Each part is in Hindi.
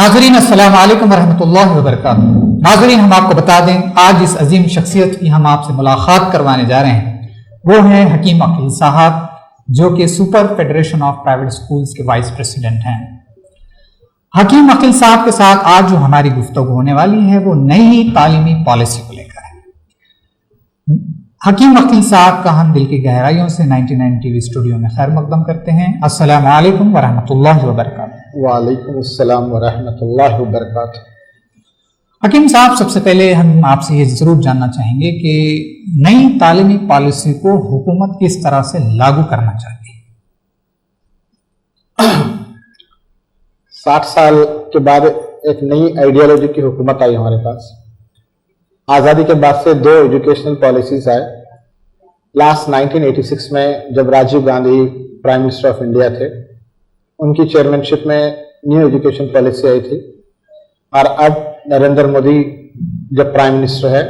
नाज़रीन अस्सलाम वालेकुम रहमतुल्लाहि व बरकातुहू। नाज़रीन, हम आपको बता दें, आज इस अजीम शख्सियत की हम आपसे मुलाकात करवाने जा रहे हैं। वो हैं हकीम अकील साहब, जो कि super federation of private schools के वाइस प्रेसिडेंट हैं। हकीम अकील साहब के साथ आज जो हमारी गुफ्तगू होने वाली है वो नई तालीमी पॉलिसी को लेकर है। हकीम अकील साहब का हम दिल की गहराइयों से 99 टीवी स्टूडियो में खैर मकदम करते हैं। अस्सलाम वालेकुम व रहमतुल्लाहि व बरकातुहू। वालेकुम अस्सलाम व रहमतुल्लाहि व बरकातुहू। हकीम साहब, सबसे पहले हम आपसे ये जरूर जानना चाहेंगे कि नई तालीमी पॉलिसी को हुकूमत किस तरह से लागू करना चाहती है? 60 साल के बाद एक नई आइडियोलॉजी की हुकूमत आई हमारे पास। आज़ादी के बाद से 2 एजुकेशनल पॉलिसीज आए। लास्ट 1986 में जब Rajiv Gandhi prime minister of India थे, उनकी चेयरमैनशिप में न्यू एजुकेशन पॉलिसी आई थी, और अब नरेंद्र मोदी जब प्राइम मिनिस्टर है,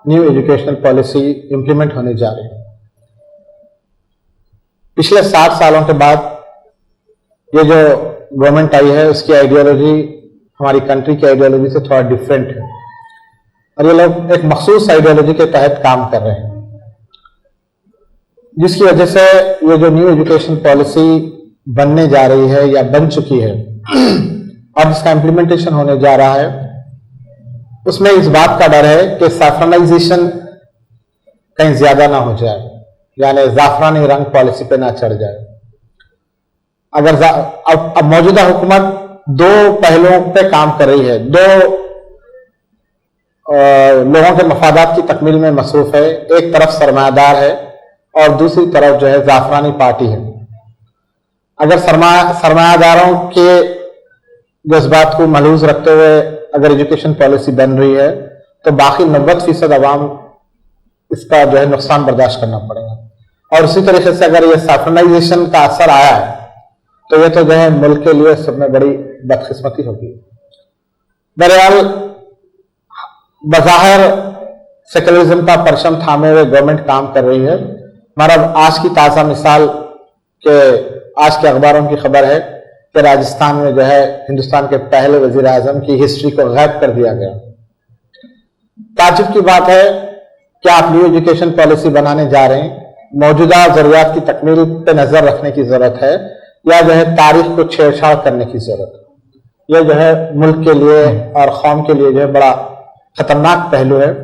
न्यू एजुकेशनल पॉलिसी इंप्लीमेंट होने जा रही है। पिछले 60 सालों के बाद ये जो गवर्नमेंट आई है, उसकी आइडियोलॉजी हमारी कंट्री की आइडियोलॉजी से थोड़ा डिफरेंट है, और ये लोग एक मखसूस आइडियोलॉजी के तहत काम कर रहे हैं, जिसकी वजह से ये जो न्यू एजुकेशन पॉलिसी बनने जा रही है या बन चुकी है और जिसका इम्प्लीमेंटेशन होने जा रहा है, उसमें इस बात का डर है कि सैफ्रनाइजेशन कहीं ज्यादा ना हो जाए, यानी जाफरानी रंग पॉलिसी पे ना चढ़ जाए। अगर अब मौजूदा हुकूमत 2 पहलुओं पे काम कर रही है, 2 लोगों के मफादात की तकमील में मसरूफ है। एक तरफ सरमायादार है और दूसरी तरफ जो है जाफरानी पार्टी है। अगर सरमायादारों के जज्बात को मलहूज रखते हुए अगर एजुकेशन पॉलिसी बन रही है, तो बाकी 90% अवाम इसका जो है नुकसान बर्दाश्त करना पड़ेगा। और उसी तरीके से अगर ये सैफ्रनाइजेशन का असर आया है, तो ये तो जो है मुल्क के लिए सब में बड़ी बदकिस्मती होगी। बहरहाल, बज़ाहिर सेकुलरिज्म का परचम थामे हुए गवर्नमेंट काम कर रही है। हमारा आज की ताज़ा मिसाल के आज के अखबारों की खबर है कि राजस्थान में जो है हिंदुस्तान के पहले वजीर आजम की हिस्ट्री को गायब कर दिया गया। ताज्जुब की बात है कि आप न्यू एजुकेशन पॉलिसी बनाने जा रहे हैं, मौजूदा जरूरियात की तकमील पे नजर रखने की जरूरत है, या जो है तारीख को छेड़छाड़ करने की जरूरत है। यह जो है मुल्क के लिए और कौम के लिए जो है बड़ा खतरनाक पहलू है।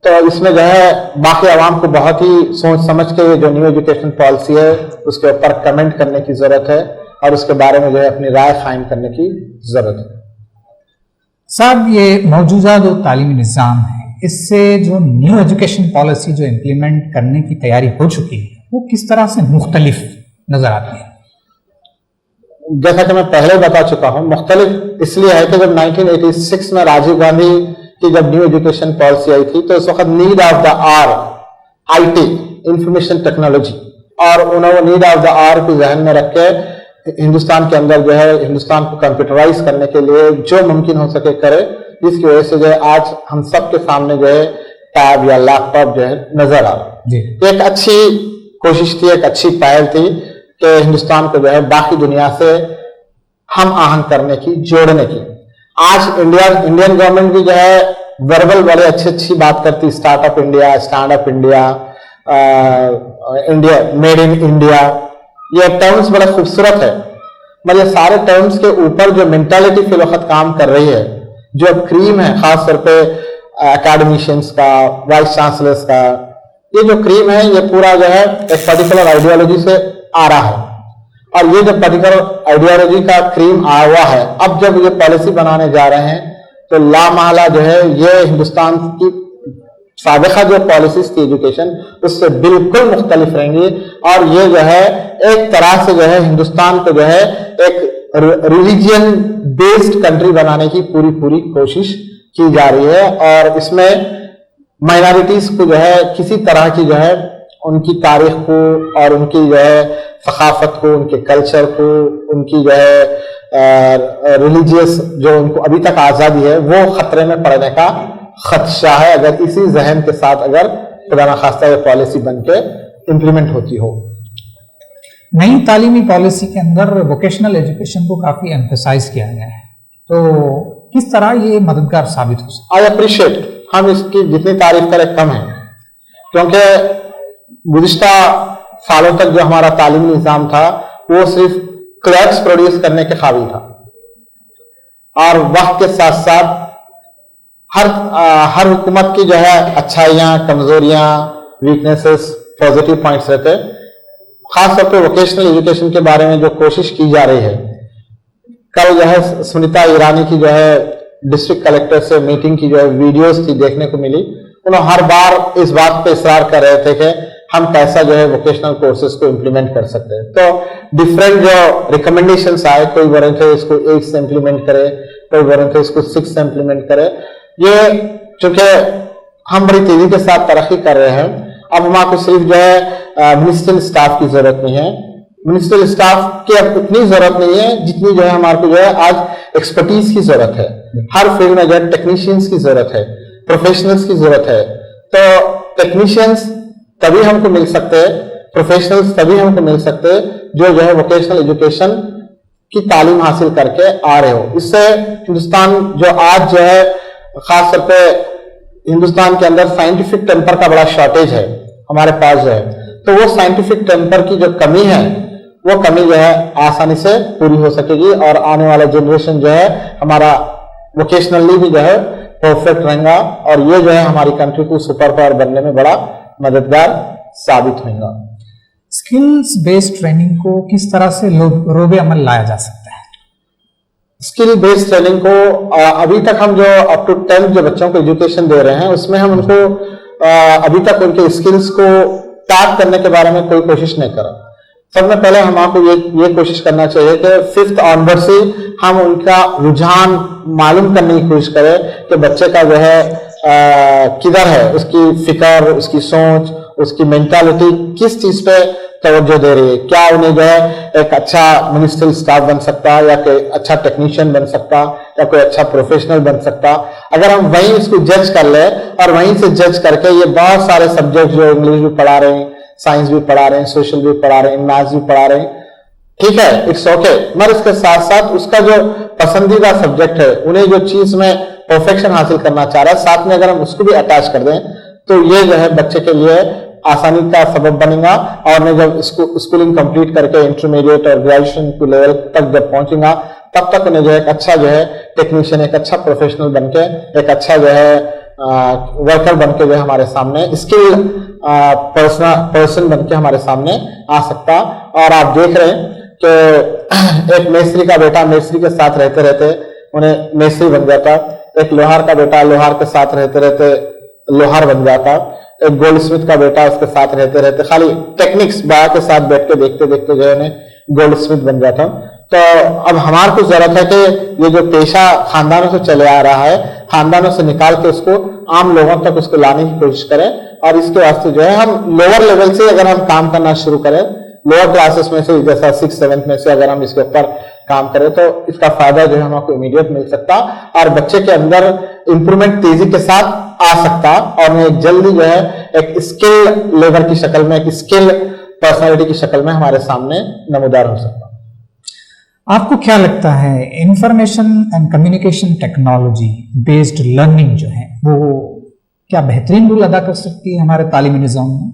तो इसमें जो है बाकी आवाम को बहुत ही सोच समझ के ये जो न्यू एजुकेशन पॉलिसी है उसके ऊपर कमेंट करने की जरूरत है, और उसके बारे में जो है अपनी राय कायम करने की जरूरत है। साहब, ये मौजूदा जो तालीमी निज़ाम है, इससे जो न्यू एजुकेशन पॉलिसी जो इम्प्लीमेंट करने की तैयारी हो चुकी है, वो किस तरह से मुख्तलिफ नजर आती है? जैसा कि मैं पहले बता चुका हूं, मुख्तलिफ इसलिए है कि जब 1986 में राजीव गांधी की जब न्यू एजुकेशन पॉलिसी आई थी, तो उस वक्त need of the hour IT information technology, और उन्होंने नीड ऑफ द आवर को जहन में रख के हिंदुस्तान के अंदर जो है हिंदुस्तान को कंप्यूटराइज करने के लिए जो मुमकिन हो सके करे, जिसकी वजह से जो है आज हम सब के सामने जो है टैब या लैपटॉप जो है नजर आ रहा है। एक अच्छी कोशिश थी, एक अच्छी पहल थी कि हिंदुस्तान को जो है बाकी दुनिया से हम आहंग करने की, जोड़ने की। आज इंडियन गवर्नमेंट भी जो है वर्बल बड़े अच्छी बात करती, startup India, stand up India, India made in India, ये टर्म्स बड़ा खूबसूरत है, मगर ये सारे टर्म्स के ऊपर जो मेंटालिटी फिल वक्त काम कर रही है, जो क्रीम है खास तौर पे एकेडमिशियंस का, वाइस चांसलर्स का, ये जो क्रीम है ये पूरा जो है एक पर्टिकुलर आइडियोलॉजी से आ रहा है, और ये जो पर्टिकुलर आइडियोलॉजी का क्रीम आया हुआ है, अब जब ये पॉलिसी बनाने जा रहे हैं तो लामहला जो है ये हिंदुस्तान की साबिका जो पॉलिसीज थी एजुकेशन उससे बिल्कुल मुख्तलिफ रहेंगी, और ये जो है एक तरह से जो है हिंदुस्तान को जो है एक रिलीजियन बेस्ड कंट्री बनाने की पूरी कोशिश की जा रही है। और इसमें माइनॉरिटीज को जो है किसी तरह की जो है उनकी तारीख को और उनकी जो है सकाफत को, उनके कल्चर को, उनकी जो है रिलीजियस जो उनको अभी तक आज़ादी है, वो खतरे में पड़ने का खदशा है, अगर इसी जहन के साथ अगर खुदा न खास्ता ये पॉलिसी बन के इम्प्लीमेंट होती हो। नई तालीमी पॉलिसी के अंदर वोकेशनल एजुकेशन को काफी एम्फेसाइज किया गया है, तो किस तरह ये मददगार साबित हो सकता आई अप्रिशिएट, हम इसकी जितनी तारीफ करें कम है, क्योंकि गुज़िश्ता सालों तक जो हमारा तालीमी निज़ाम था वो सिर्फ क्लर्क्स प्रोड्यूस करने के काबिल था, और वक्त के साथ साथ हर हुकूमत की जो है अच्छाइयाँ, कमजोरियाँ, वीकनेसेस, पॉजिटिव पॉइंट्स रहते हैं। खासतौर पे वोकेशनल एजुकेशन के बारे में जो कोशिश की जा रही है, कल जो है सुनीता ईरानी की जो है डिस्ट्रिक्ट कलेक्टर से मीटिंग की जो है वीडियोस थी देखने को मिली। उन्होंने हर बार इस बात पे इसरार कर रहे थे कि हम कैसा जो है वोकेशनल कोर्सेज को इम्प्लीमेंट कर सकते हैं। तो डिफरेंट जो रिकमेंडेशंस आए, कोई बोल रहे थे इसको 8 से इम्प्लीमेंट करे, कोई बोल रहे थे इसको 6 से इम्प्लीमेंट करे। ये चूंकि हम बड़ी तेजी के साथ तरक्की कर रहे हैं, अब हमारे को सिर्फ जो है मिनिस्ट्रियल स्टाफ की जरूरत नहीं है। मिनिस्ट्रियल स्टाफ की अब उतनी जरूरत नहीं है जितनी जो है हमारे को जो है आज एक्सपर्टीज की जरूरत है। हर फील्ड में जो है टेक्नीशियंस की जरूरत है, प्रोफेशनल्स की जरूरत है। तो टेक्नीशियंस तभी हमको मिल सकते हैं, प्रोफेशनल्स तभी हमको मिल सकते हैं जो है वोकेशनल एजुकेशन की तालीम हासिल करके आ रहे हो। इससे हिंदुस्तान जो आज जो है खासतौर पे हिंदुस्तान के अंदर साइंटिफिक टेम्पर का बड़ा शॉर्टेज है हमारे पास जो है, तो वो साइंटिफिक टेम्पर की जो कमी है वो कमी जो है आसानी से पूरी हो सकेगी, और आने वाला जनरेशन जो है हमारा वोकेशनली भी जो है परफेक्ट रहेगा, और ये जो है हमारी कंट्री को सुपर पावर बनने में बड़ा मददगार साबित होगा। स्किल्स बेस्ड ट्रेनिंग को किस तरह से रोबे अमल लाया जा सकता है? स्किल बेस्ड ट्रेनिंग को अभी तक हम जो अप टू 10th जो बच्चों को एजुकेशन दे रहे हैं उसमें हम उनको अभी तक उनके स्किल्स को टैप करने के बारे में कोई कोशिश नहीं करा। सबसे पहले हम आपको ये कोशिश करना चाहिए कि 5th ऑनवर्ड से हम उनका रुझान मालूम करने की कोशिश करें कि बच्चे का जो है किधर है, उसकी फिक्र, उसकी सोच, उसकी मेंटालिटी किस चीज पे तवज्जो दे रही है। क्या उन्हें जो है एक अच्छा मिनिस्ट्रियल स्टाफ बन सकता, या कोई अच्छा टेक्नीशियन बन सकता, या कोई अच्छा प्रोफेशनल बन सकता। अगर हम वहीं इसको जज कर ले और वहीं से जज करके ये बहुत सारे सब्जेक्ट जो इंग्लिश भी पढ़ा रहे हैं, साइंस भी पढ़ा रहे हैं, सोशल भी पढ़ा रहे हैं, मैथ्स भी पढ़ा रहे हैं, ठीक है, इट्स ओके, मगर इसके साथ साथ उसका जो पसंदीदा सब्जेक्ट है, उन्हें जो चीज में परफेक्शन हासिल करना चाह रहा है, साथ में अगर हम उसको भी अटैच कर दें तो ये जो है बच्चे के लिए आसानी का सबब बनेगा। और मैं जब स्कूलिंग कंप्लीट करके इंटरमीडिएट और ग्रेजुएशन के लेवल तक जब पहुंचेगा तब तक उन्हें जो है एक अच्छा जो है टेक्नीशियन, एक अच्छा प्रोफेशनल बनके, एक अच्छा जो है वर्कर बनके जो है हमारे सामने स्किल पर्सन बनके हमारे सामने आ सकता। और आप देख रहे हैं कि एक मेस्त्री का बेटा मेस्त्री के साथ रहते रहते उन्हें मेस्त्री बन जाता, एक लोहार का बेटा लोहार के साथ रहते रहते लोहार बन जाता, एक गोल्ड स्मिथ का बेटा उसके साथ रहते रहते खाली टेक्निक्स बाया के साथ बैठ के देखते देखते जो है उन्हें गोल्ड स्मिथ बन जाता। तो अब हमारे को जरूरत है कि ये जो पेशा खानदानों से चले आ रहा है, खानदानों से निकाल के उसको आम लोगों तक उसको लाने की कोशिश करें। और इसके वास्ते जो है हम लोअर लेवल से अगर हम काम करना शुरू करें, लोअर क्लासेस में से जैसा 6th 7th में से अगर हम इसके ऊपर काम करें तो इसका फायदा जो है हमको इमीडिएट मिल सकता, और बच्चे के अंदर इंप्रूवमेंट तेजी के साथ आ सकता, और मैं जल्दी जो है एक स्किल लेबर की शक्ल में, एक स्किल पर्सनालिटी की शक्ल में हमारे सामने नमूदार हो सकता। आपको क्या लगता है information and communication technology based learning जो है वो क्या बेहतरीन रोल अदा कर सकती है हमारे तालीमी निज़ाम में?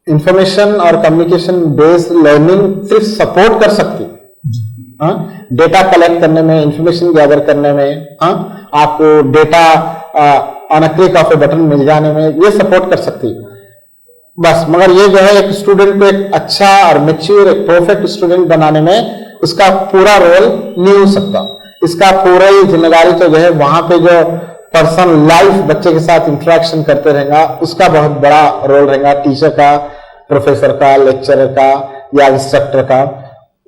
इंफॉर्मेशन और कम्युनिकेशन बेस्ड लर्निंग सिर्फ सपोर्ट कर सकती, डेटा कलेक्ट करने में, इंफॉर्मेशन गैदर करने में, आपको data on a click of a button मिल जाने में ये सपोर्ट कर सकती बस। मगर ये जो है एक स्टूडेंट को एक अच्छा और मैच्योर, एक परफेक्ट स्टूडेंट बनाने में उसका पूरा रोल नहीं हो सकता। इसका पूरा ही जिम्मेदारी तो जो है वहां पे जो पर्सन लाइफ बच्चे के साथ इंटरेक्शन करते रहेगा उसका बहुत बड़ा रोल रहेगा, टीचर का, प्रोफेसर का, लेक्चरर का या इंस्ट्रक्टर का।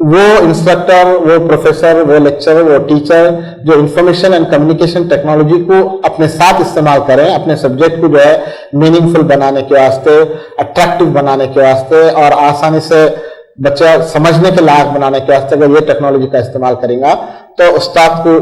वो इंस्ट्रक्टर, वो प्रोफेसर, वो लेक्चरर, वो टीचर जो इंफॉर्मेशन एंड कम्युनिकेशन टेक्नोलॉजी को अपने साथ इस्तेमाल करें, अपने सब्जेक्ट को जो है मीनिंगफुल बनाने के वास्ते, अट्रैक्टिव बनाने के वास्ते और आसानी से बच्चा समझने के लायक बनाने के वास्ते अगर ये टेक्नोलॉजी का इस्तेमाल करेगा तो उस्ताद को,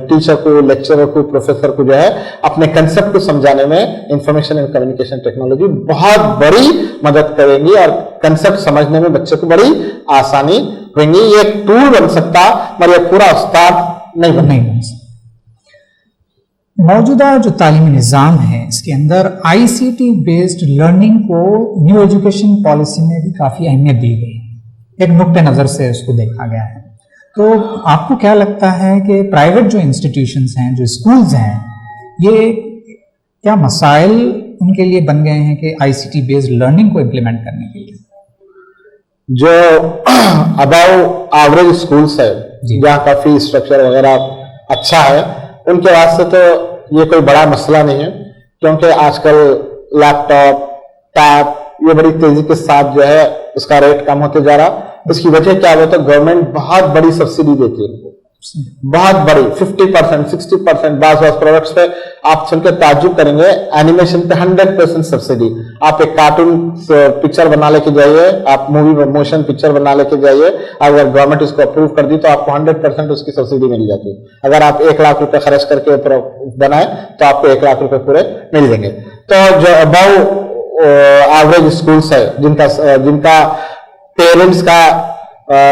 टीचर को, लेक्चरर को, प्रोफेसर को जो है अपने कंसेप्ट को समझाने में इंफॉर्मेशन एंड कम्युनिकेशन टेक्नोलॉजी बहुत बड़ी मदद करेंगी और कंसेप्ट समझने में बच्चे को बड़ी आसानी होगी। ये एक टूल बन सकता मगर ये पूरा उस्ताद नहीं बन सकता। मौजूदा जो तालीमी निज़ाम है इसके अंदर ICT बेस्ड लर्निंग को न्यू एजुकेशन पॉलिसी में भी काफ़ी अहमियत दी गई है, एक नुक्ते नज़र से उसको देखा गया है। तो आपको क्या लगता है कि प्राइवेट जो इंस्टीट्यूशंस हैं, जो स्कूल्स हैं, ये क्या मसाइल उनके लिए बन गए हैं कि ICT बेस्ड लर्निंग को इम्प्लीमेंट करने के लिए? जो अबाव एवरेज स्कूल्स है जहाँ का फीस स्ट्रक्चर वगैरह अच्छा है, उनके वास्ते तो ये कोई बड़ा मसला नहीं है, क्योंकि आजकल लैपटॉप, टैब ये बड़ी तेजी के साथ जो है उसका रेट कम होते जा रहा। उसकी वजह क्या है, तो गवर्नमेंट बहुत बड़ी सब्सिडी देती है उनको, बहुत बड़ी 50%, 60%। बास प्रोडक्ट्स पे आप सुनकर ताज्जुब करेंगे, एनिमेशन पे 100% सब्सिडी। आप एक कार्टून पिक्चर बना लेके जाइए, आप मूवी मोशन पिक्चर बना लेके जाइए, अगर गवर्नमेंट इसको अप्रूव कर दी तो आपको 100% उसकी सब्सिडी मिल जाती है। अगर आप 1 लाख रुपए खर्च करके बनाए तो आपको 1 लाख रुपए पूरे मिल जाएंगे। तो जो अबाव एवरेज स्कूल्स है, जिनका पेरेंट्स का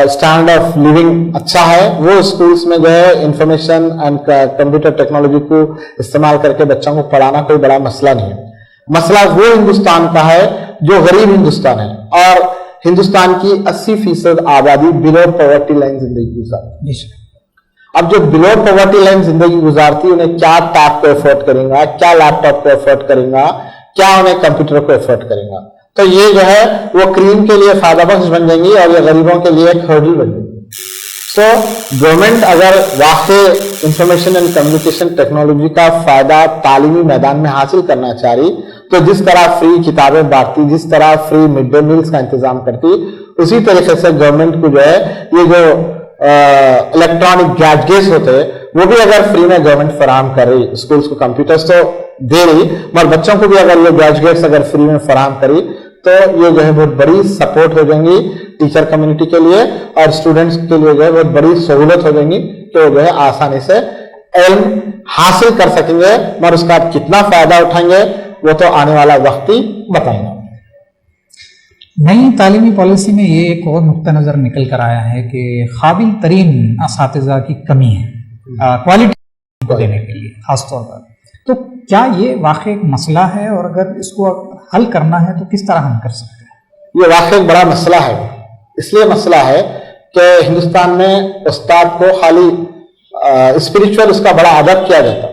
स्टैंडर्ड ऑफ लिविंग अच्छा है, वो स्कूल्स में जो है इंफॉर्मेशन एंड कंप्यूटर टेक्नोलॉजी को इस्तेमाल करके बच्चों को पढ़ाना कोई बड़ा मसला नहीं है। मसला वो हिंदुस्तान का है जो गरीब हिंदुस्तान है, और हिंदुस्तान की 80% आबादी बिलो पॉवर्टी लाइन जिंदगी गुजारती है। अब जो बिलो पॉवर्टी लाइन जिंदगी गुजारती है, उन्हें क्या टैब को एफोर्ड करेगा, क्या लैपटॉप को एफोर्ड करेगा, क्या उन्हें कंप्यूटर को एफोर्ड करेगा, तो ये जो है वो क्रीम के लिए फायदा बख्श बन जाएंगी और ये गरीबों के लिए एक हर्डल बन जाएगी। तो गवर्नमेंट अगर वाकई इंफॉर्मेशन एंड कम्युनिकेशन टेक्नोलॉजी का फायदा तालीमी मैदान में हासिल करना चाह रही, तो जिस तरह फ्री किताबें बांटती, जिस तरह फ्री मिड डे मील्स का इंतजाम करती, उसी तरीके से गवर्नमेंट को जो है ये जो इलेक्ट्रॉनिक गैजेट्स होते हैं वो भी अगर फ्री में गवर्नमेंट फराहम कर रही, स्कूल्स को कंप्यूटर्स तो दे रही, मगर बच्चों को भी अगर ये गैजेट्स अगर फ्री में फराहम करी तो ये जो है बहुत बड़ी सपोर्ट हो जाएंगी टीचर कम्युनिटी के लिए, और स्टूडेंट्स के लिए जो है बहुत बड़ी सहूलत हो जाएंगी कि वो जो है आसानी से इल्म हासिल कर सकेंगे। मगर उसका आप कितना फायदा उठाएंगे वो तो आने वाला वक्त ही बताएंगे। नई तालीमी पॉलिसी में ये एक और नुक्ता नज़र निकल कर आया है कि काबिल तरीन असातिज़ा की कमी है क्वालिटी को देने के लिए खासतौर पर। तो क्या ये वाकई एक मसला है, और अगर इसको हल करना है तो किस तरह हम कर सकते हैं? ये वाकई बड़ा मसला है। इसलिए मसला है कि हिंदुस्तान में उस्ताद को खाली स्पिरिचुअल उसका बड़ा अदब किया जाता,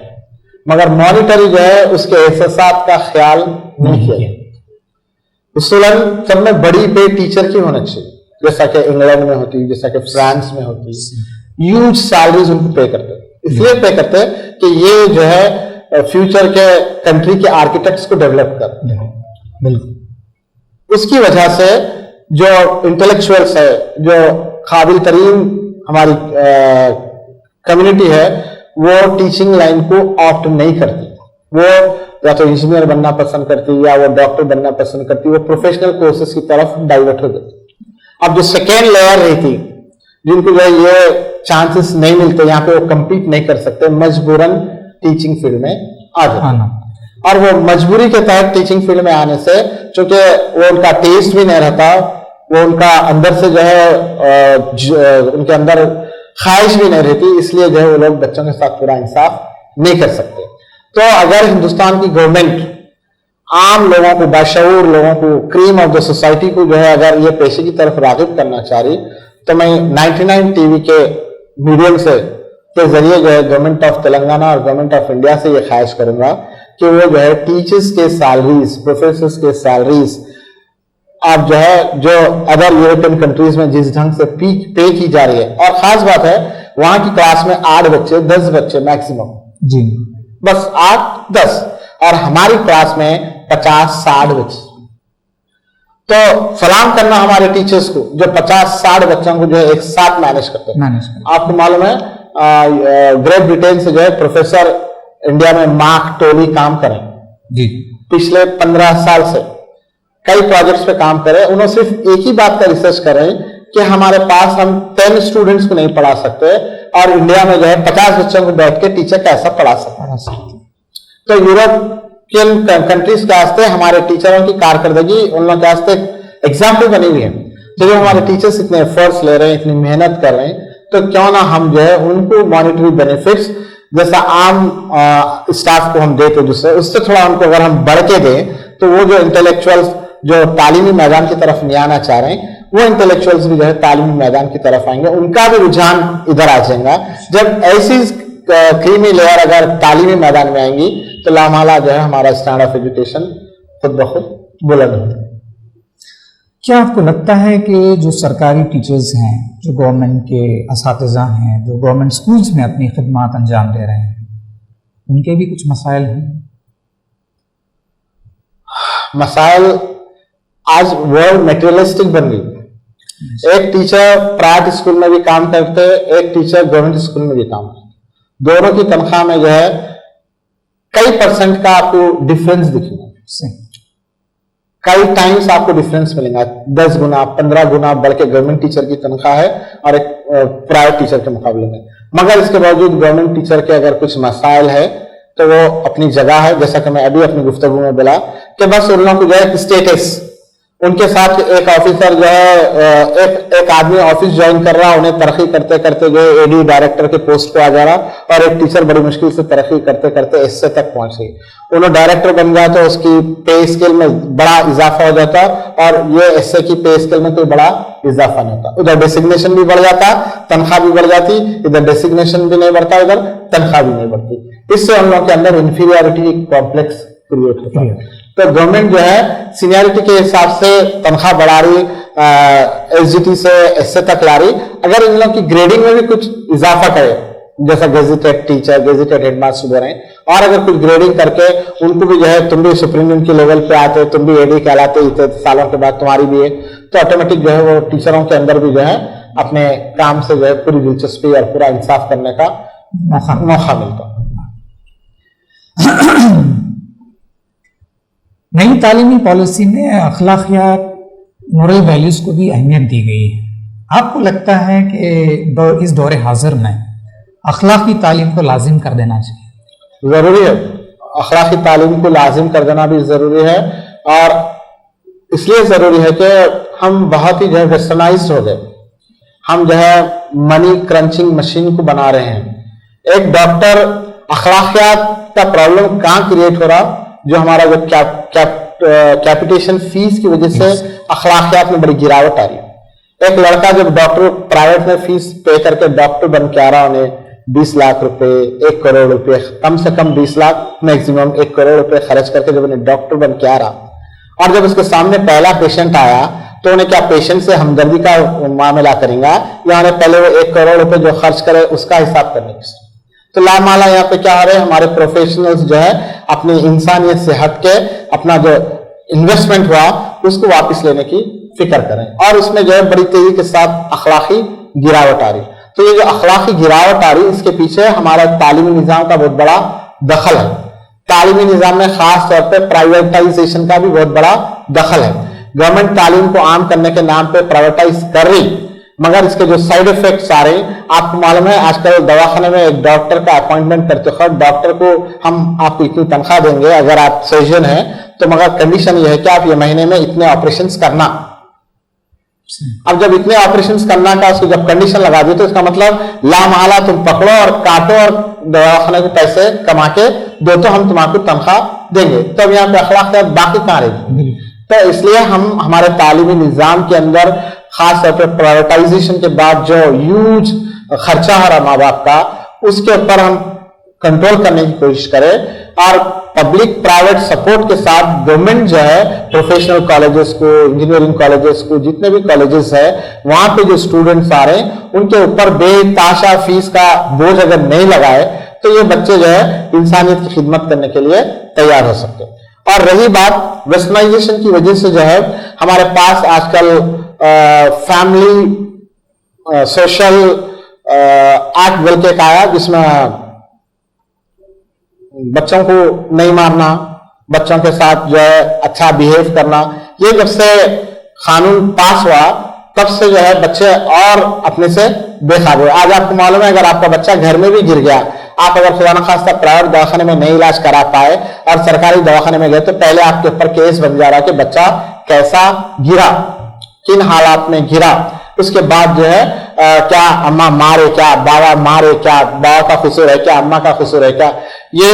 मगर मॉनिटरी जो है उसके एहसास का ख्याल नहीं किया जाता। उसूलन सब में बड़ी पे टीचर की होना चाहिए, जैसा कि इंग्लैंड में होती है, जैसा कि फ्रांस में होती है। ह्यूज सैलरीज उनको पे करते, इसलिए पे करते कि ये जो है फ्यूचर के कंट्री के आर्किटेक्ट्स को डेवलप कर। बिल्कुल उसकी वजह से जो इंटेलेक्चुअल्स है, जो काबिल तरीन हमारी कम्युनिटी है, वो टीचिंग लाइन को ऑप्ट नहीं करती। वो या तो इंजीनियर बनना पसंद करती, या वो डॉक्टर बनना पसंद करती, वो प्रोफेशनल कोर्सेज की तरफ डाइवर्ट हो जाती। अब जो सेकेंड लेयर रही थी, जिनको जो है ये चांसेस नहीं मिलते, यहाँ पे वो compete नहीं कर सकते, मजबूरन टीचिंग फील्ड में आ जाते। और वो मजबूरी के तहत टीचिंग फील्ड में आने से, चूंकि वो उनका टेस्ट भी नहीं रहता, वो उनका अंदर से जो है उनके अंदर ख्वाहिश भी नहीं रहती, इसलिए जो है वो लोग बच्चों के साथ पूरा इंसाफ नहीं कर सकते। तो अगर हिंदुस्तान की गवर्नमेंट आम लोगों को, बाशऊर लोगों को, क्रीम ऑफ द सोसाइटी को जो है अगर ये पेशे की तरफ रागिब करना चाह रही, तो मैं 99 टीवी के मीडियम से के जरिए जो है गवर्नमेंट ऑफ तेलंगाना और गवर्नमेंट ऑफ इंडिया से ये ख्वाहिश करूंगा कि वो जो है टीचर्स के सैलरीज, प्रोफेसर्स के सैलरीज आप जो है जो अदर यूरोपियन कंट्रीज में जिस ढंग से पे की जा रही है, और खास बात है वहां की क्लास में 8 बच्चे 10 बच्चे मैक्सिमम जी, बस 8-10, और हमारी क्लास में 50-60 बच्चे। तो सलाम करना हमारे टीचर्स को जो 50-60 बच्चों को जो है एक साथ मैनेज करते हैं। आपको मालूम है ग्रेट ब्रिटेन से जो है प्रोफेसर इंडिया में मार्क टोली काम करें जी, पिछले 15 साल से कई प्रोजेक्ट्स पे काम कर रहे हैं, उन्होंने सिर्फ एक ही बात का रिसर्च कर रहे हैं कि हमारे पास हम 10 स्टूडेंट्स को नहीं पढ़ा सकते और इंडिया में जो है 50 बच्चों को बैठ के टीचर कैसा पढ़ा सकते। तो यूरोपियन कंट्रीज के वास्ते हमारे टीचरों की कारकर्दगी उन लोगों के वास्ते एग्जाम्पल बनी हुई है। तो जो हमारे टीचर्स इतने एफर्ट्स ले रहे हैं, इतनी मेहनत कर रहे हैं, तो क्यों ना हम जो है उनको मॉनिटरी बेनिफिट्स जैसा आम स्टाफ को हम देते दूसरे, उससे थोड़ा उनको अगर हम बढ़ के दें तो वो जो इंटेलेक्चुअल्स जो तालीमी मैदान की तरफ नहीं आना चाह रहे हैं, वो इंटेलेक्चुअल्स भी जो है तालीमी मैदान की तरफ आएंगे, उनका भी रुझान इधर आ जाएगा। जब ऐसी क्रीमी लेयर अगर तालीमी मैदान में आएंगी तो लामाला जो है हमारा स्टैंडर्ड ऑफ एजुकेशन खुद ब खुद बुलंद होगा। क्या आपको लगता है कि जो सरकारी टीचर्स हैं, जो गवर्नमेंट के असातिज़ा हैं, जो गवर्नमेंट स्कूल्स में अपनी खिदमत अंजाम दे रहे हैं, उनके भी कुछ मसाइल हैं? मसाइल आज वर्ल्ड मेटेरियलिस्टिक बन गई। एक टीचर प्राइवेट स्कूल में भी काम करते, एक टीचर गवर्नमेंट स्कूल में भी काम करते, दोनों की तनख्वाह में जो है कई % का आपको डिफरेंस दिखेगा। कई टाइम्स आपको डिफरेंस मिलेगा, 10 गुना 15 गुना बढ़ के गवर्नमेंट टीचर की तनख्वाह है और एक प्राइवेट टीचर के मुकाबले में। मगर इसके बावजूद गवर्नमेंट टीचर के अगर कुछ मसाइल है तो वो अपनी जगह है। जैसा कि मैं अभी अपनी गुफ्तगू में बोला कि बस उन लोगों को जो है स्टेटस, उनके साथ एक ऑफिसर जो है एक आदमी ऑफिस ज्वाइन कर रहा, उन्हें तरक्की करते करते जो है एडी डायरेक्टर के पोस्ट पे आ जा रहा, और एक टीचर बड़ी मुश्किल से तरक्की करते करते एसए तक पहुंच गई। उन्होंने डायरेक्टर बन गया तो उसकी पे स्केल में बड़ा इजाफा हो जाता, और ये एसए की पे स्केल में कोई बड़ा इजाफा नहीं होता। उधर डेसिग्नेशन भी बढ़ जाता, तनख्वाह भी बढ़ जाती, इधर डेसिग्नेशन भी नहीं बढ़ता, उधर तनख्वाह भी नहीं बढ़ती। इससे उन लोगों के अंदर इंफीरियरिटी कॉम्प्लेक्स क्रिएट होता है। तो गवर्नमेंट जो है सीनियरिटी के हिसाब से तनख्वाह बढ़ा रही, एसजीटी से एसए तक ला रही। अगर इन लोगों की ग्रेडिंग में भी कुछ इजाफा करे, जैसा गेजेटेड टीचर, गेजेटेड हेडमास्टर दे रहे हैं, और अगर कुछ ग्रेडिंग करके उनको भी जो है तुम भी सुप्रीमडेंट के लेवल पे आते, तुम भी एडी कहलाते, इतने सालों के बाद तुम्हारी भी है, तो ऑटोमेटिक जो है वो टीचरों के अंदर भी जो है अपने काम से जो है पूरी दिलचस्पी और पूरा इंसाफ करने का मौका मिलता। नई तालीमी पॉलिसी में अखलाकियात, मोरल वैल्यूज को भी अहमियत दी गई है। आपको लगता है कि इस दौरे हाजिर में अखलाकी तालीम को लाजिम कर देना चाहिए? जरूरी है, अखलाकी तालीम को लाजिम कर देना भी जरूरी है, और इसलिए जरूरी है कि हम बहुत ही जो है वेस्टर्नाइज्ड हो गए। हम जो है मनी क्रंचिंग मशीन को बना रहे हैं। एक डॉक्टर अखलाकियात का प्रॉब्लम कहाँ क्रिएट हो रहा, जो हमारा जो कैपिटेशन फीस की वजह से अखलाकियात में बड़ी गिरावट आ रही है। एक लड़का जब डॉक्टर प्राइवेट में फीस पे करके डॉक्टर बन के आ रहा, उन्हें 20 लाख रुपए, 1 करोड़ रुपए, कम से कम 20 लाख, मैक्सिमम 1 करोड़ रुपए खर्च करके जब उन्हें डॉक्टर बन के आ रहा, और जब उसके सामने पहला पेशेंट आया तो उन्हें क्या पेशेंट से हमदर्दी का मामला करेंगे, या उन्हें पहले वो 1 करोड़ रुपए जो खर्च करे उसका हिसाब करने की? तो लामाला यहाँ पे क्या हो रहा है, हमारे प्रोफेशनल्स जो है अपनी इंसानियत से हट के अपना जो इन्वेस्टमेंट हुआ उसको वापस लेने की फिक्र करें, और उसमें जो है बड़ी तेजी के साथ अखलाकी गिरावट आ रही। तो ये जो अखलाकी गिरावट आ रही, इसके पीछे हमारा तालीमी निजाम का बहुत बड़ा दखल है। तालीमी निजाम में खास तौर पर प्राइवेटाइजेशन का भी बहुत बड़ा दखल है। गवर्नमेंट तालीम को आम करने के नाम पे प्राइवेटाइज कर रही, मगर इसके जो साइड इफेक्ट्स आ रहे हैं, आपको मालूम है आजकल दवाखाने में एक डॉक्टर का अपॉइंटमेंट करते वक्त डॉक्टर को हम आपको इतनी तनख्वाह देंगे अगर आप सर्जन हैं, तो मगर कंडीशन ये है कि आप ये महीने में इतने ऑपरेशंस करना। अब जब इतने ऑपरेशंस करना का उसकी जब कंडीशन लगा दी, तो इसका मतलब लामहला तुम पकड़ो और काटो और दवाखाने के पैसे कमा के दो, तो हम तुम्हारे तनख्वाह देंगे। तो अब यहाँ पे अखलाकियात बाकी कहाँ रहेगी? तो इसलिए हम हमारे तालीमी निजाम के अंदर खास तौर पर प्राइवेटाइजेशन के बाद जो ह्यूज खर्चा आ रहा माँ बाप का, उसके ऊपर हम कंट्रोल करने की कोशिश करें, और पब्लिक प्राइवेट सपोर्ट के साथ गवर्नमेंट जो है प्रोफेशनल कॉलेजेस को, इंजीनियरिंग कॉलेजेस को, जितने भी कॉलेजेस है वहां पे जो स्टूडेंट्स आ रहे हैं उनके ऊपर बेताशा फीस का बोझ अगर नहीं लगाए तो ये बच्चे जो है इंसानियत की खिदमत करने के लिए तैयार हो सकते हैं। और रही बात वेस्टर्नाइजेशन की वजह से जो है हमारे पास आजकल फैमिली सोशल एक्ट बोल के आया, जिसमें बच्चों को नहीं मारना, बच्चों के साथ जो है अच्छा बिहेव करना, ये जब से कानून पास हुआ तब से जो है बच्चे और अपने से बेखाब हुए। आज आपको मालूम है, अगर आपका बच्चा घर में भी गिर गया, आप अगर खुदा न खास्ता प्राइवेट दवाखाने में नहीं इलाज करा पाए और सरकारी दवाखाने में गए, तो पहले आपके ऊपर केस बन जा रहा है कि बच्चा कैसा गिरा, किन हालात में गिरा। उसके बाद जो है क्या अम्मा मारे, क्या बाबा मारे, क्या बाबा का कसूर है, क्या अम्मा का कसूर है, क्या ये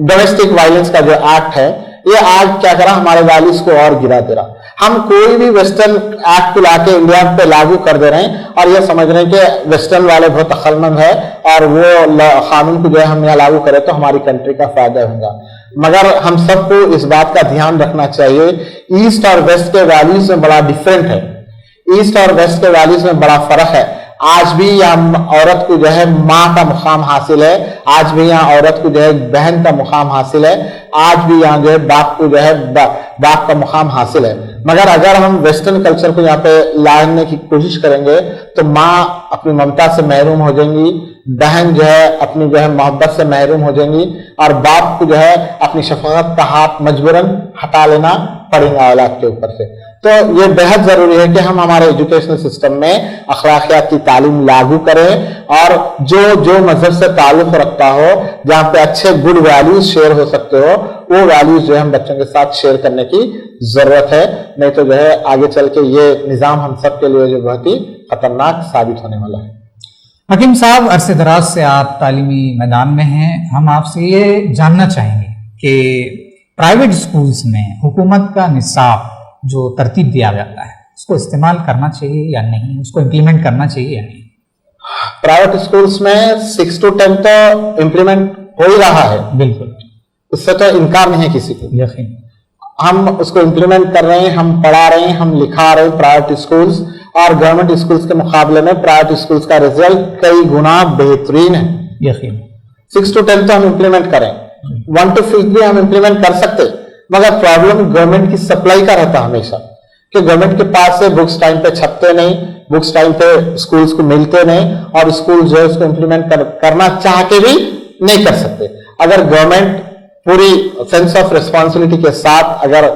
डोमेस्टिक वायलेंस का जो एक्ट है, ये आज क्या करा, हमारे वैल्यूज को और गिरा दे रहा। हम कोई भी वेस्टर्न एक्ट को लाके इंडिया पे लागू कर दे रहे हैं और ये समझ रहे हैं कि वेस्टर्न वाले बहुत अक्लमंद है और वो कानून को जो है हम यहाँ लागू करें तो हमारी कंट्री का फायदा होगा। मगर हम सबको इस बात का ध्यान रखना चाहिए, ईस्ट और वेस्ट के वैल्यूज में बड़ा डिफरेंट है। ईस्ट और वेस्ट के वैल्यूज में बड़ा फर्क है। आज भी यहाँ औरत को जो है माँ का मुकाम हासिल है, आज भी यहाँ औरत को जो है बहन का मुकाम हासिल है, आज भी यहाँ जो है बाप को जो है बाप का मुकाम हासिल है। मगर अगर हम वेस्टर्न कल्चर को यहाँ पे लाने की कोशिश करेंगे तो माँ अपनी ममता से महरूम हो जाएंगी, बहन जो है अपनी जो है मोहब्बत से महरूम हो जाएंगी और बाप को जो है अपनी शफकत का हाथ मजबूरन हटा लेना पड़ेगा औलाद के ऊपर से। तो ये बेहद जरूरी है कि हम हमारे एजुकेशनल सिस्टम में अखलाकियात की तालीम लागू करें और जो मजहब से ताल्लुक रखता हो, जहाँ पे अच्छे गुड वैल्यूज शेयर हो सकते हो, वो वैल्यूज जो है हम बच्चों के साथ शेयर करने की जरूरत है। नहीं तो जो है आगे चल के ये निजाम हम सब के लिए जो बहुत ही खतरनाक साबित होने वाला है। हकीम साहब, अरसे दराज से आप तालीमी मैदान में हैं, हम आपसे ये जानना चाहेंगे कि प्राइवेट स्कूल्स में हुकूमत का निसाब जो तरतीब दिया जाता है उसको इस्तेमाल करना चाहिए या नहीं, उसको इम्प्लीमेंट करना चाहिए या नहीं? प्राइवेट स्कूल्स में 6 to 10 तो इम्प्लीमेंट हो ही रहा है, बिल्कुल, उससे तो इनकार नहीं है किसी को। यकीन हम उसको इम्प्लीमेंट कर रहे हैं, हम पढ़ा रहे हैं, हम लिखा रहे हैं प्राइवेट स्कूल्स, और गवर्नमेंट स्कूल्स के मुकाबले में प्राइवेट स्कूल्स का रिजल्ट कई गुना बेहतरीन है। यकीन 6 to 10 तो हम इम्प्लीमेंट करें, 1 to 5 भी हम इम्प्लीमेंट कर सकते, मगर प्रॉब्लम गवर्नमेंट की सप्लाई का रहता हमेशा कि गवर्नमेंट के पास से बुक्स टाइम पे छपते नहीं, बुक्स टाइम पे स्कूल्स को मिलते नहीं और स्कूल जो है उसको इम्प्लीमेंट करना चाह के भी नहीं कर सकते। अगर गवर्नमेंट पूरी सेंस ऑफ रिस्पॉन्सिबिलिटी के साथ अगर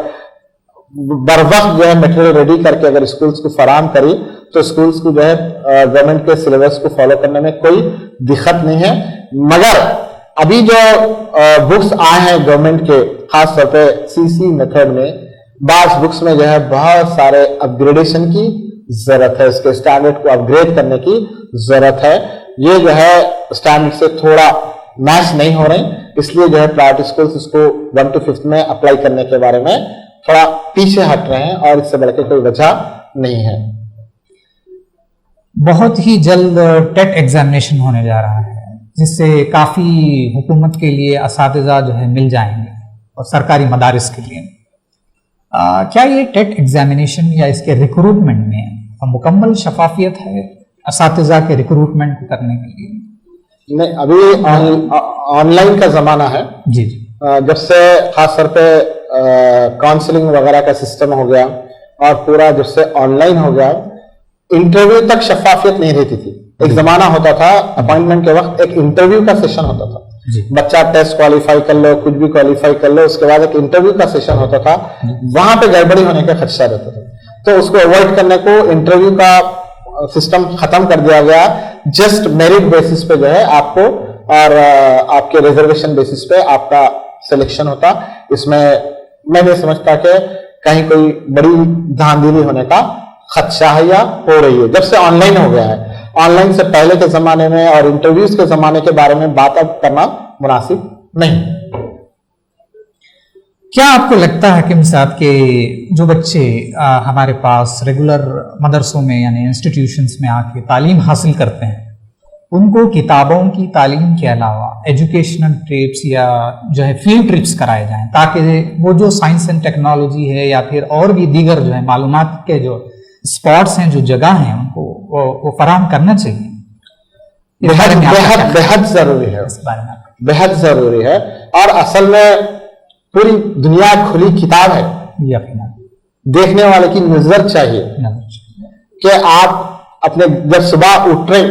बर वक्त जो है मटेरियल रेडी करके अगर स्कूल्स को फराहम करी तो स्कूल्स को जो है गवर्नमेंट के सिलेबस को फॉलो करने में कोई दिक्कत नहीं है। मगर अभी जो बुक्स आए हैं गवर्नमेंट के, खास तौर पे सीसी मेथड में, बास बुक्स में जो है बहुत सारे अपग्रेडेशन की जरूरत है, इसके स्टैंडर्ड को अपग्रेड करने की जरूरत है। ये जो है स्टैंडर्ड से थोड़ा मैच नहीं हो रही, इसलिए जो है प्राइवेट स्कूल्स इसको 1 to 5 में अप्लाई करने के बारे में थोड़ा पीछे हट रहे हैं और इससे बढ़कर कोई वजह नहीं है। बहुत ही जल्द टेट एग्जामिनेशन होने जा रहा है, जिससे काफी हुकूमत के लिए असातिज़ा जो है मिल जाएंगे और सरकारी मदारिस के लिए। क्या ये टेट एग्जामिनेशन या इसके रिक्रूटमेंट में मुकम्मल शफाफियत है असातिज़ा के रिक्रूटमेंट करने के लिए? नहीं, अभी ऑनलाइन का जमाना है जी। जब से खास तौर पे काउंसलिंग वगैरह का सिस्टम हो गया और पूरा जब से ऑनलाइन हो गया, इंटरव्यू तक शफाफियत नहीं रहती थी। एक जमाना होता था अपॉइंटमेंट के वक्त एक इंटरव्यू का सेशन होता था, बच्चा टेस्ट क्वालिफाई कर लो, कुछ भी क्वालिफाई कर लो, उसके बाद एक इंटरव्यू का सेशन होता था, वहां पे गड़बड़ी होने का खदशा रहता था। तो उसको अवॉइड करने को इंटरव्यू का सिस्टम खत्म कर दिया गया। जस्ट मेरिट बेसिस पे जो है आपको और आपके रिजर्वेशन बेसिस पे आपका सिलेक्शन होता। इसमें मैं नहीं समझता कि कहीं कोई बड़ी धांधली होने का खदशा है या हो रही है। जब से ऑनलाइन हो गया है, ऑनलाइन से पहले के जमाने में और इंटरव्यूज के जमाने के बारे में बात अब करना मुनासिब नहीं। क्या आपको लगता है हकीम साहब कि जो बच्चे हमारे पास रेगुलर मदरसों में यानी इंस्टीट्यूशंस में आके तालीम हासिल करते हैं, उनको किताबों की तालीम के अलावा एजुकेशनल ट्रिप्स या जो है फील्ड ट्रिप्स कराए जाएं, ताकि वो जो साइंस एंड टेक्नोलॉजी है या फिर और भी दीगर जो है मालूमात के जो स्पॉट्स हैं, जो जगह हैं, उनको वो फराहम करना चाहिए। बेहद जरूरी है, इस बारे में बेहद जरूरी है। और असल में पूरी दुनिया खुली किताब है, यकीनन देखने वाले की नजर चाहिए कि आप अपने जब सुबह उठ रहे,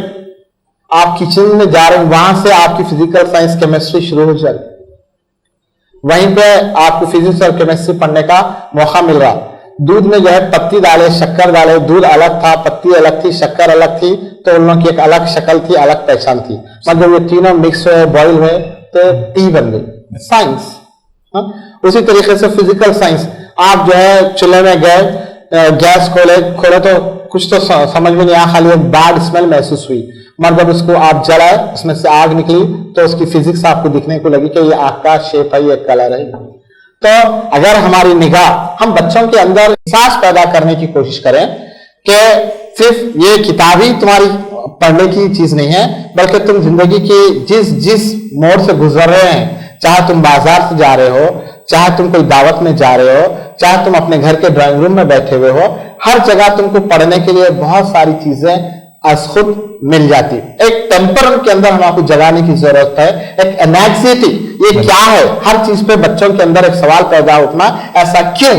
आप किचन में जा रहे हैं, वहां से आपकी फिजिकल साइंस केमिस्ट्री शुरू हो जाए, वहीं पे आपको फिजिक्स और केमिस्ट्री पढ़ने का मौका मिल रहा। दूध में जो है पत्ती डाले, शक्कर डाले, दूध अलग था, पत्ती अलग थी, शक्कर अलग थी, तो उन लोगों की एक अलग शक्ल थी, अलग पहचान थी। मतलब ये तीनों मिक्स हुए, बॉइल हुए तो टी बन गई। साइंस। उसी तरीके से फिजिकल साइंस, आप जो है चूल्हे में गए, गैस खोले तो कुछ तो समझ में नहीं आया, खाली एक बैड स्मेल महसूस हुई। मगर जब उसको आप जलाए, उसमें से आग निकली, तो उसकी फिजिक्स आपको दिखने को लगी कि ये आग का शेप है, ये कलर है। तो अगर हमारी निगाह, हम बच्चों के अंदर एहसास पैदा करने की कोशिश करें कि सिर्फ ये किताब ही तुम्हारी पढ़ने की चीज नहीं है, बल्कि तुम जिंदगी की जिस मोड़ से गुजर रहे हैं, चाहे तुम बाजार से जा रहे हो, चाहे तुम कोई दावत में जा रहे हो, चाहे तुम अपने घर के ड्राइंग रूम में बैठे हुए हो, हर जगह तुमको पढ़ने के लिए बहुत सारी चीजें आज खुद मिल जाती। एक टेम्पर के अंदर हम आपको जगाने की जरूरत है, एक एनेक्सिटी, ये क्या है, हर चीज पे बच्चों के अंदर एक सवाल पैदा उठना, ऐसा क्यों।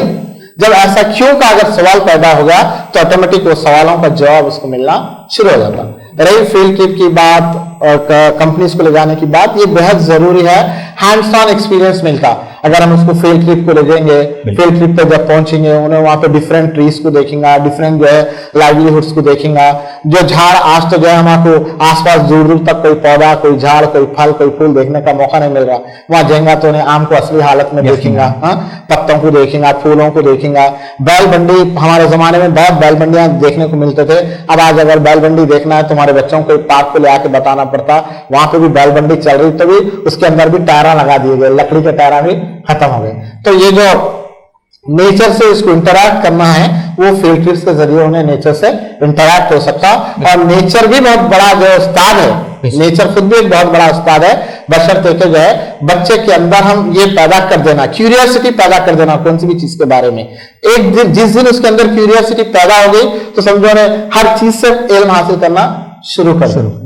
जब ऐसा क्यों का अगर सवाल पैदा हो गया तो ऑटोमेटिक वो सवालों का जवाब उसको मिलना शुरू हो जाता। रही फील्ड ट्रिप की बात और कंपनीज को ले जाने की बात, ये बहुत जरूरी है, हैंड्स ऑन एक्सपीरियंस मिलता। अगर हम उसको फील्ड ट्रिप को ले जाएंगे, फील्ड ट्रिप पे जब पहुंचेंगे, उन्हें वहां पे डिफरेंट ट्रीज को देखेंगे, डिफरेंट जो है लाइवलीहुड्स को देखेंगे। जो झाड़, आज तो जो है हमको आसपास दूर दूर तक कोई पौधा, कोई झाड़, कोई फल, कोई फूल देखने का मौका नहीं मिल रहा। वहां जाएंगे तो उन्हें आम को असली हालत में देखेंगे, पत्तों को देखेंगे, फूलों को देखेंगे। बैलबंडी, हमारे जमाने में बहुत बैलबंडियां देखने को मिलते थे। अब आज अगर बैलबंडी देखना है तो हमारे बच्चों को पार्क को ले आके बताना पड़ता, वहां पे भी बैलबंडी चल रही, तो भी उसके अंदर भी टायरा लगा दिए गए, लकड़ी के टायरा भी खत्म हो गए। तो ये जो नेचर से इसको इंटरैक्ट करना है, वो फील्ड ट्रिप्स के जरिए उन्हें नेचर से इंटरैक्ट हो सकता। और नेचर भी बहुत बड़ा जो उस्ताद है, नेचर खुद भी एक बहुत बड़ा उस्ताद है, बशर्ते के जो है बच्चे के अंदर हम ये पैदा कर देना, क्यूरियोसिटी पैदा कर देना कौन सी भी चीज के बारे में। एक दिन जिस दिन उसके अंदर क्यूरियोसिटी पैदा हो गई तो समझो ने हर चीज से इल्म हासिल करना शुरू कर दिया।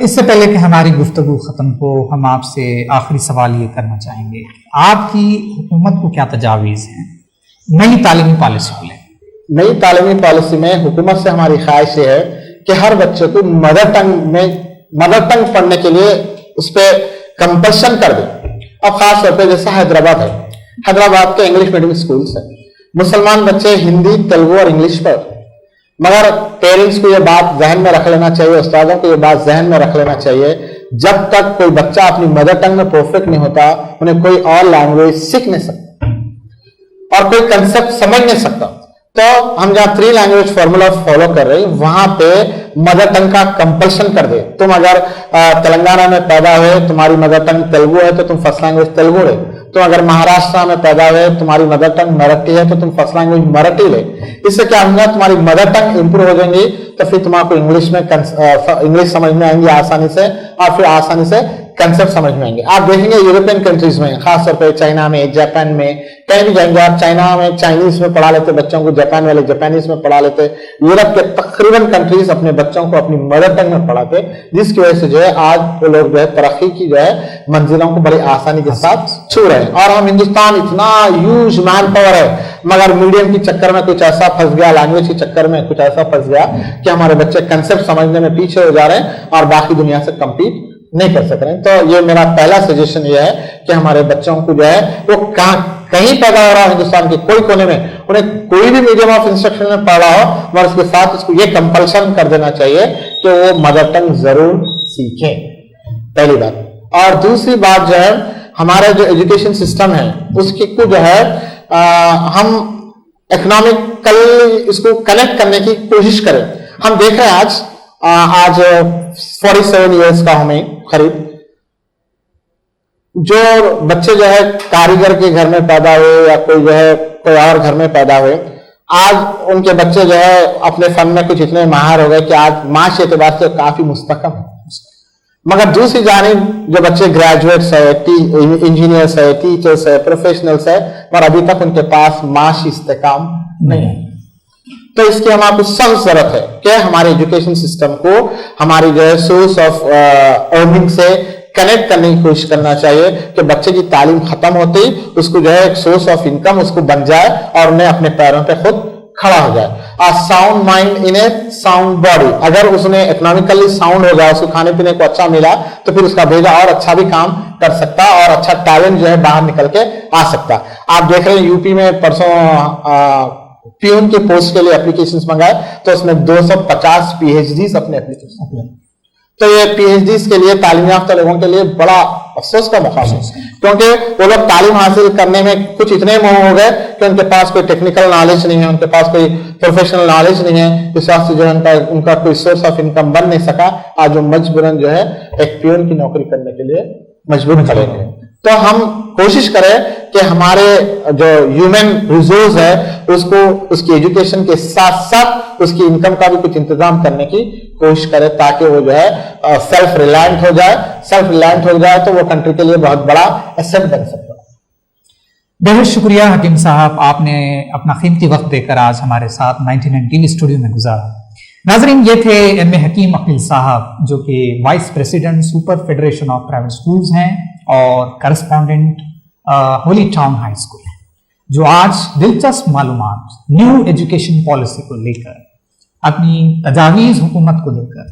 इससे पहले कि हमारी गुफ्तगू खत्म हो, हम आपसे आखिरी सवाल ये करना चाहेंगे, आपकी हुकूमत को क्या तजावीज़ हैं नई तालीमी पॉलिसी को लेकर? नई तालीमी पॉलिसी में हुकूमत से हमारी ख्वाहिश ये है कि हर बच्चे को मदर टंग पढ़ने के लिए उस पर कंपल्शन कर दे। अब खास तौर पर जैसा हैदराबाद है, हैदराबाद के इंग्लिश मीडियम स्कूल्स है, मुसलमान बच्चे हिंदी, तेलुगु और इंग्लिश पर, मगर पेरेंट्स को यह बात जहन में रख लेना चाहिए, उस्तादों को यह बात जहन में रख लेना चाहिए, जब तक कोई बच्चा अपनी मदर टंग में परफेक्ट नहीं होता, उन्हें कोई और लैंग्वेज सीख नहीं सकता और कोई कंसेप्ट समझ नहीं सकता। तो हम जहां 3 लैंग्वेज फॉर्मूला फॉलो कर रहे हैं, वहां पे मदर टंग का कंपल्शन कर दे। तुम अगर तेलंगाना में पैदा हुए, तुम्हारी मदर टंग तेलुगु है तो तुम फर्स्ट लैंग्वेज तेलुगु ले। तुम अगर महाराष्ट्र में पैदा हुए, तुम्हारी मदर टंग मराठी है तो तुम फर्स्ट लैंग्वेज मराठी ले। इससे क्या होगा, तुम्हारी मदर टंग इंप्रूव हो जाएंगी, तो फिर तुम्हारे इंग्लिश समझ में आएंगी आसानी से, और फिर आसानी से कंसेप्ट समझ में आएंगे। आप देखेंगे यूरोपियन कंट्रीज में, खासतौर पर चाइना में, जापान में, कहीं भी जाएंगे आप, चाइना में चाइनीज में पढ़ा लेते बच्चों को, जापान वाले जापानीज में पढ़ा लेते, यूरोप के तकरीबन कंट्रीज अपने बच्चों को अपनी मदर टंग में पढ़ाते, जिसकी वजह से जो है आज वो लोग जो है तरक्की की जो है मंजिलों को बड़ी आसानी के साथ छू रहे हैं। और हम हिंदुस्तान इतना ह्यूज मैन पावर है, मगर मीडियम के चक्कर में कुछ ऐसा फंस गया, लैंग्वेज के चक्कर में कुछ ऐसा फंस गया कि हमारे बच्चे कंसेप्ट समझने में पीछे हो जा रहे हैं और बाकी दुनिया से कंपीट नहीं कर सक रहे। तो ये मेरा पहला सजेशन ये है कि हमारे बच्चों को जो है वो कहीं पैदा हो रहा है हिंदुस्तान के कोई कोने में, उन्हें कोई भी मीडियम ऑफ इंस्ट्रक्शन में पढ़ा हो, मगर उसके साथ उसको ये कंपल्शन कर देना चाहिए कि वो मदर टंग जरूर सीखें, पहली बात। और दूसरी बात जो है, हमारा जो एजुकेशन सिस्टम है उसकी को जो है हम इकोनॉमिकली इसको कनेक्ट करने की कोशिश करें। हम देख रहे हैं आज 47 इयर्स का हमें करीब जो बच्चे जो है कारीगर के घर में पैदा हुए या कोई जो है कोई और घर में पैदा हुए, आज उनके बच्चे जो है अपने फन में कुछ इतने माहिर हो गए कि आज माश एतबार से काफी मुस्तकम है। मगर दूसरी जानिब जो बच्चे ग्रेजुएट्स है, इंजीनियर्स है, टीचर्स है, प्रोफेशनल्स है, पर अभी तक उनके पास माशी इस्तेकाम नहीं है। तो इसकी हम आपको सख्त जरूरत है कि हमारे एजुकेशन सिस्टम को हमारी जो है सोर्स ऑफ अर्निंग से कनेक्ट करने की कोशिश करना चाहिए कि बच्चे की तालीम खत्म होते ही उसको जो है एक सोर्स ऑफ इनकम उसको बन जाए और उन्हें अपने पैरों पे खुद खड़ा हो जाए। A sound mind in a sound body, अगर उसने इकोनॉमिकली साउंड हो जाए, उसको खाने पीने को अच्छा मिला, तो फिर उसका भेजा और अच्छा भी काम कर सकता और अच्छा टैलेंट जो है बाहर निकल के आ सकता। आप देख रहे हैं यूपी में परसों प्यून के पोस्ट के लिए एप्लीकेशंस मंगाए तो उसमें 250 पीएचडीज अपने एप्लीकेशन। तो ये पीएचडीज के लिए तालीम याफ्ता लोगों के लिए बड़ा अफसोस का मौका है, क्योंकि वो लोग तालीम हासिल करने में कुछ इतने मोह हो गए कि उनके पास कोई टेक्निकल नॉलेज नहीं है, उनके पास कोई प्रोफेशनल नॉलेज नहीं है, इस वास्ते जो है उनका कोई सोर्स ऑफ इनकम बन नहीं सका। आज वो मजबूरन जो है एक प्यून की नौकरी करने के लिए मजबूर खड़े हैं। तो हम कोशिश करें कि हमारे जो ह्यूमन रिसोर्स है उसको उसकी एजुकेशन के साथ साथ उसकी इनकम का भी कुछ इंतजाम करने की कोशिश करें, ताकि वो जो है सेल्फ रिलायंट हो जाए। सेल्फ रिलायंट हो जाए तो वो कंट्री के लिए बहुत बड़ा एसेट बन सकता है। बेहद शुक्रिया हकीम साहब, आपने अपना कीमती वक्त देकर आज हमारे साथ 99 टीवी स्टूडियो में गुजारा। नाजरीन, ये थे एम ए हकीम अकील साहब, जो कि vice president super federation of private schools हैं और correspondent Holi town high school है, जो आज दिलचस्प मालूमात न्यू एजुकेशन पॉलिसी को लेकर अपनी तजावीज हुकूमत को देकर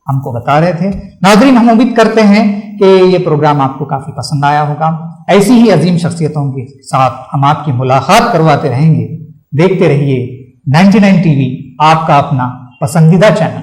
हमको बता रहे थे। नाजरीन, हम उम्मीद करते हैं कि ये प्रोग्राम आपको काफी पसंद आया होगा। ऐसी ही अजीम शख्सियतों के साथ हम आपकी मुलाकात करवाते रहेंगे। देखते रहिए 99 टीवी, आपका अपना पसंदीदा चैनल।